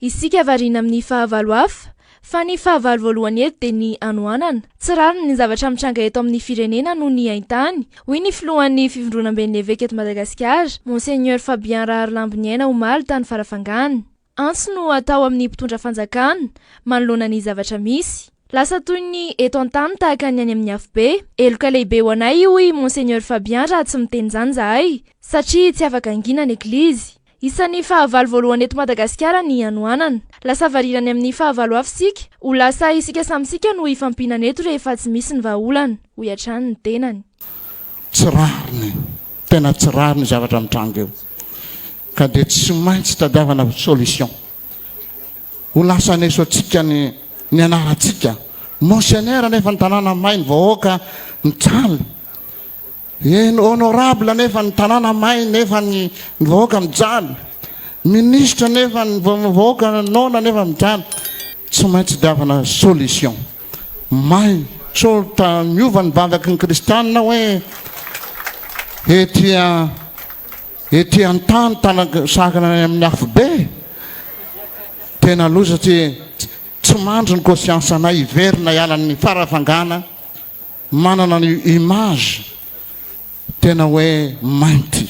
Isika varina amin'ny fahavalo hafa fa ny fahavalo voalohany eto dia ny anoanana. Tsy rariny ny zavatra mitranga eto amin'ny firenena no ny haintany. Hoy ny filohan'ny fivondronam-ben'evêka eto Madagasikara, Monseigneur Fabien Raharlamboniaina Omaly tany Farafangana. Antsy no atao amin'ny mpitondra fanjakana manoloana ny zavatra misy. Lasa toy ny eto an-tany tahaka ny any amin'ny hafobe. Eloka lehibe ho anay hoy Monseigneur Fabien raha tsy miteny izany zahay satria tsy afaka angina ny eklizy. Isan'ny fahavalo voalohany eto Madagasikara ny anoanana. Lasa varirany amin'ny fahavalo hafa sika, ho lasa isika samysika no hifampinana eto rehefa tsy misy ny vahaolana. Hoy hatrany ny tenany. Tsy rariny, tena tsy rariny zavatra mitranga eo. Ka dia tsy maintsy tadiavana solution. Ho lasa nesoantsika ny anarantsika. Monseigneur nefa ny tanàna may ny vahoaka mijaly. Honorable nefa ny tanàna may nefa ny vahoaka mijaly. Ministre nefa ny vahoaka nona nefa mijaly. Tsy maintsy diavana solution. May so ta miova ny bavaky ny kristianina hoe ety an-tany sakana amin'ny hafobe. Tena aloha satria tsy mandro ny conscience anay hiverina ialan'ny farafangana manana ny image tena hoe mainty.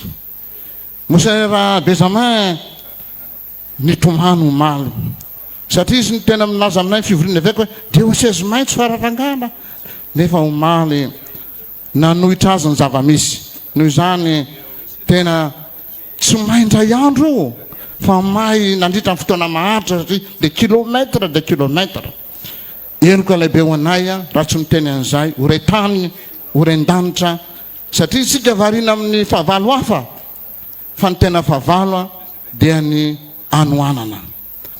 Monseigneur Benjamin nitomany Omaly satria izy ny tena milaza aminay fivoriana aveko hoe diocèse maitso farafangana nefa Omaly nanohitra azy ny zava-misy. Noho izany tena tsy maindray andro fa may nandritra ny fotoana maharitra satria de kilomètre. Eloka lehibe ho anay raha tsy miteny an'izay horetany horen-danitra satria isika variana amin'ny fahavalo hafa fa ny tena fahavalo dia ny anoanana.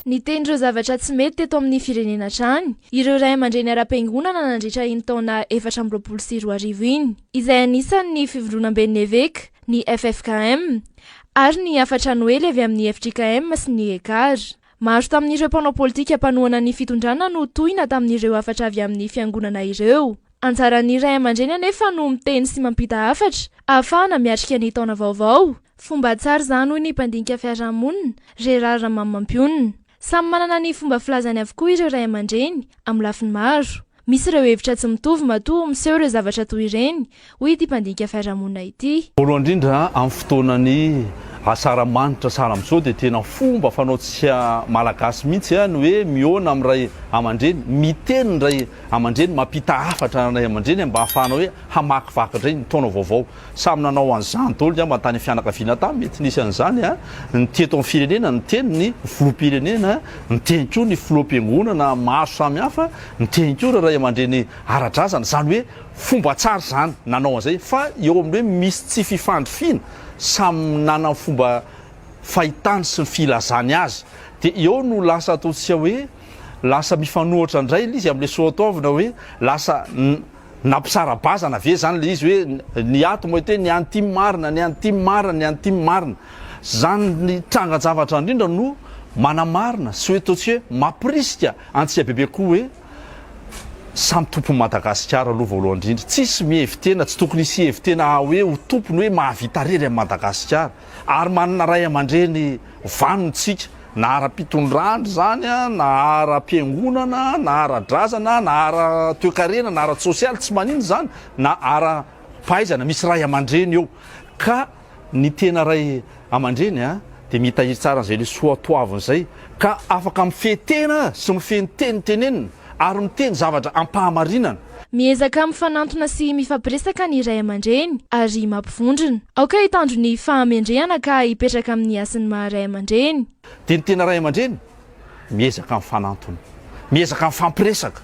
Ny ten'ireo zavatra tsy mety teto amin'ny firenena trany, ireo ray aman-dreny ara-piangonana nandritra iny taona 2024 iny, izay anisan'ny fivondronam-ben'evêka, ny FFKM, ary ny afatra Noely avy amin'ny FJKM sy ny ECAR. Maro tamin'ireo mpanao politika mpanohana ny fitondrana no tohina tamin'ireo afatra avy amin'ny fiangonana ireo. Anjaran'ny ray aman-dreny anefa no miteny sy mampita afatra, ahafahana miatrika ny taona vaovao. Fomba tsara izany hoy ny mpandinika fiarahamonina, Gérard Ramamampiona. Samy manana ny fomba filazany avokoa ireo ray aman-dreny amin'ny lafiny maro. Misy ireo hevitra tsy mitovy matoa miseho ireo zavatra toy ireny, hoy ity mpandinika fiarahamonina ity. Voalohany indrindra amin'ny fotoanany asaramanitra saramizao dia tena fomba fanaontsika malagasy mihitsy ny hoe miona amin'ny ray aman-dreny, miteny ny ray aman-dreny, mampita afatra ny ray aman-dreny mba ahafahana hoe hamakivaky indray ny taona vaovao. Samy nanao an'izany daholo mba tany fianakaviana tany mety nisy an'izany ny teto amin'ny firenena, ny teny ny filoham-pirenena, ny teny koa ny filoham-piangonana maro samihafa, ny teny koa ireo ray aman-dreny ara-drazana. Zany hoe fomba tsara zany nanao an'izay fa eo amin'ny hoe misy tsy fifandrifina samy nana fomba fahitany sy ny filazany azy dia eo no lasa ataontsika hoe lasa mifanohitra indray izy amin'ilay soatoavina hoe lasa nampisara-bazana ve zany le izy hoe ny ato moa hoe ny an'ity marina, ny an'ity marina, ny an'ity marina. Zany ny trangan-javatra indrindra no manamarina sy hoe ataontsika hoe mampirisika antsika bebe koa hoe samy tompony Madagasikara aloha voalohany indrindra. Tsisy mihevitena, tsy tokony hisy hevitena hoe ho tompony hoe mahavita rery amin'ny Madagasikara. Ary manana ray aman-dreny vanontsika, na ara-pitondrandry zany na ara-piangonana, na ara-drazana, na ara-toekarena, na ara-sosialy, tsy manino zany, na ara-pahaizana, misy ray aman-dreny eo. Ka ny tena ray aman-dreny dia mitahiry tsara an'izay le soatoavina izay, ka afaka mifehtena sy mifehy tenenina ary miteny zavatra ampahamarinana. Miezaka mifanantona sy mifampiresaka ny ray aman-dreny ary mampivondrona. Aoka hitandro ny fahamendrehana ka hipetraka amin'ny asin'ny maha-ray aman-dreny. Dia ny tena ray aman-dreny miezaka mifanantona, miezaka mifampiresaka.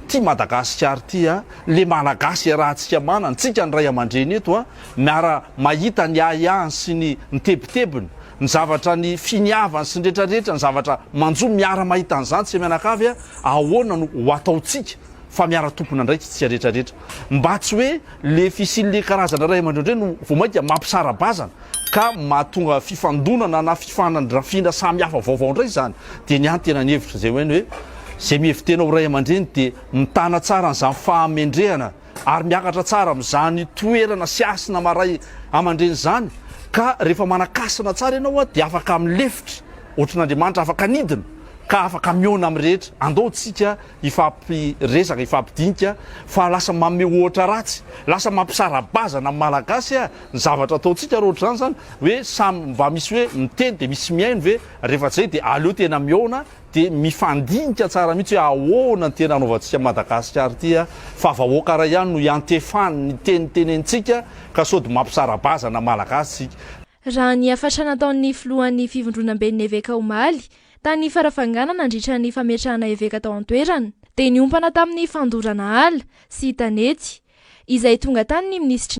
Ty Madagasikara ty le malagasy rahantsika manana, tsika ny ray aman-dreny eto miara mahita ny ahihahany sy ny tebitebiny, ny zavatra ny finiavany sy ny rehetrarehetra, ny zavatra manjo miara mahita an'izany tsy mianakavy ahoana no ho ataontsika fa miara tompona ndraiky tsika rehetrarehetra, mba tsy hoe le fisin'le karazana ray aman-dreny no vomaika mampisara-bazana ka mahatonga fifandonana na fifandrafina samy hafa vaovao indray zany. Dia ny any tena ny hevitra zay hoe zay mihevitena ho ray aman-dreny dia mitana tsara n'izany fahamendrehana ary miakatra tsara amin'izany toerana sy asina maray aman-dreny zany. Ka rehefa manakasina tsara ianao dia afaka amin'ny lefitra ohatran'Andriamanitra afaka nidina ka afaka miona am'rehetra andaotsika ifampiresaka ifampidinika fa lasa mame ohatra ratsy lasa mampisarabazana malagasy ny zavatra ataotsika roatra zany zany hoe samy mba misy hoe miteny de misy miaino ve rehefa zay de aleo tena miona de mifandinika tsara mihitsy hoe ahoana ny tena anaovantsika Madagasikara tya fa vahoaka ra ihany no iantefany ny tenitenentsika ka sody mampisarabazana malagasy raha ny afatra nataon'ny filohan'ny fivondronam-ben'ny eveka omaly tany farafangana nandritra ny fametrahana eveka tao an-toerana dia niompana tamin'ny fandorana ala sy tanety izay tonga tany ny minisitry